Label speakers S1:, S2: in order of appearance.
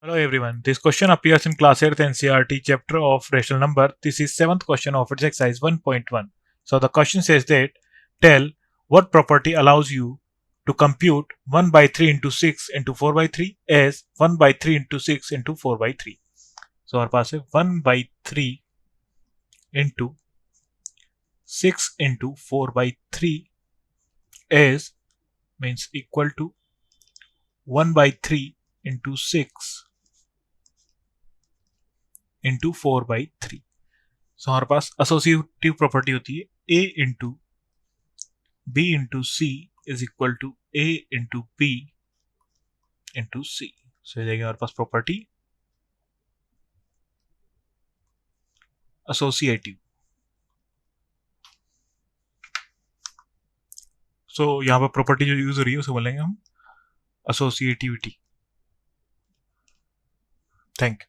S1: Hello everyone. This question appears in class 8th NCERT chapter of rational number. This is 7th question of its exercise 1.1. So the question says that tell what property allows you to compute 1 by 3 into 6 into 4 by 3 as 1 by 3 into 6 into 4 by 3. So our pass है 1 by 3 into 6 into 4 by 3 is means equal to 1 by 3 into 6 into 4 by 3. सो हमारे पास associative property होती है a into B into C is equal to a into B into C. So जाएगी हमारे पास property associative. सो यहाँ पर property जो use हो रही है उसे बोलेंगे हम एसोसिएटिविटी. Thank you.